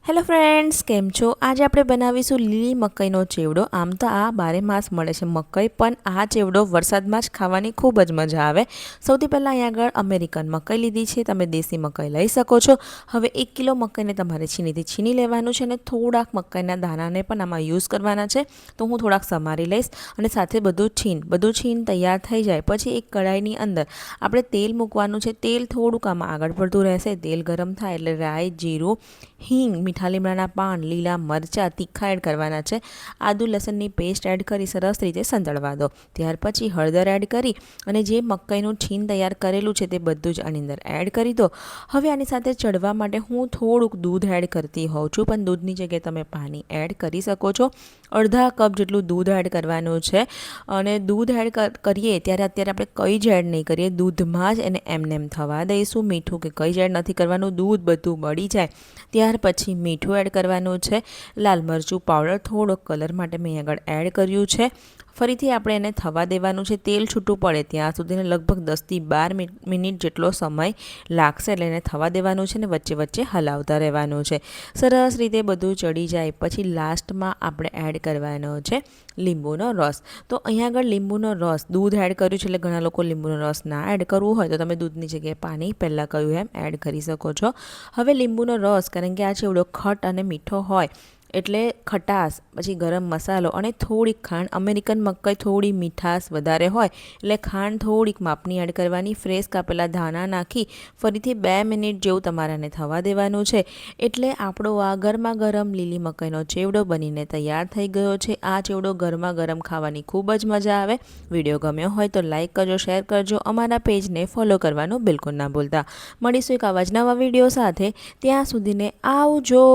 Hello friends, કેમ છો? આજે આપણે બનાવીશું લીલી મકાઈનો ચેવડો. આમ તો આ બારે માસ મળે છે મકાઈ, પણ આ ચેવડો વરસાદમાં જ ખાવાની ખૂબ જ મજા આવે. સૌથી પહેલાં અહીં આગળ અમેરિકન મકાઈ લીધી છે, તમે દેશી મકાઈ લઈ શકો છો. હવે 1 કિલો મકાઈને તમારે છીનીથી છીની લેવાનું છે અને થોડાક મકાઈના દાણાને પણ આમાં યુઝ કરવાના છે. તો હું થોડાક સમારી લઈશ અને સાથે બધું છીન તૈયાર થઈ જાય પછી એક કઢાઈની અંદર આપણે તેલ મૂકવાનું છે. તેલ થોડુંક આમાં આગળ પડતું રહેશે. તેલ ગરમ થાય એટલે રાઈ, જીરું, હિંગ, મીઠા લીમડાના પાન, લીલા મરચાં, તીખા એડ કરવાના છે. આદુ લસણની પેસ્ટ એડ કરી સરસ રીતે સંતળવા દો. ત્યાર પછી હળદર એડ કરી અને જે મકાઈનું છીન તૈયાર કરેલું છે તે બધું જ આની અંદર એડ કરી દો. હવે આની સાથે ચડવા માટે હું થોડુંક દૂધ એડ કરતી હોઉં છું, પણ દૂધની જગ્યાએ તમે પાણી એડ કરી શકો છો. અડધા કપ જેટલું દૂધ એડ કરવાનું છે અને દૂધ એડ કરીએ ત્યારે અત્યારે આપણે કંઈ જ એડ નહીં કરીએ, દૂધમાં જ એને એમને થવા દઈશું. મીઠું કે કંઈ જ એડ નથી કરવાનું. દૂધ બધું બળી જાય ત્યાર પછી મીઠું એડ કરવાનું છે. લાલ મરચું પાવડર થોડોક કલર માટે મેં આગળ એડ કર્યું છે. ફરીથી આપણે એને થવા દેવાનું છે. તેલ છૂટું પડે ત્યાં સુધીને લગભગ 10થી 12 મિનિટ જેટલો સમય લાગશે. એટલે એને થવા દેવાનું છે ને વચ્ચે વચ્ચે હલાવતા રહેવાનું છે. સરસ રીતે બધું ચડી જાય પછી લાસ્ટમાં આપણે એડ કરવાનો છે લીંબુનો રસ. તો અહીંયા આગળ લીંબુનો રસ દૂધ એડ કર્યું છે એટલે ઘણા લોકો લીંબુનો રસ ના એડ કરવું હોય તો તમે દૂધની જગ્યાએ પાણી પહેલાં કહ્યું એમ એડ કરી શકો છો. હવે લીંબુનો રસ, કારણ કે આ ચેવડો ખટ અને મીઠો હોય એટલે ખટાશ, પછી ગરમ મસાલો અને થોડીક ખાંડ. અમેરિકન મકાઈ થોડી મીઠાશ વધારે હોય એટલે ખાંડ થોડીક માપની એડ કરવાની. ફ્રેશ કાપેલા ધાણા નાખી ફરીથી 2 મિનિટ જેવું તમારાને થવા દેવાનું છે. એટલે આપણો આ ગરમા ગરમ લીલી મકાઈનો ચેવડો બનીને તૈયાર થઈ ગયો છે. આ ચેવડો ગરમા ગરમ ખાવાની ખૂબ જ મજા આવે. વિડીયો ગમ્યો હોય તો લાઇક કરજો, શેર કરજો, અમારા પેજને ફોલો કરવાનું બિલકુલ ના ભૂલતા. મળીશું એક આવા જ નવા વિડીયો સાથે. ત્યાં સુધીને આવજો.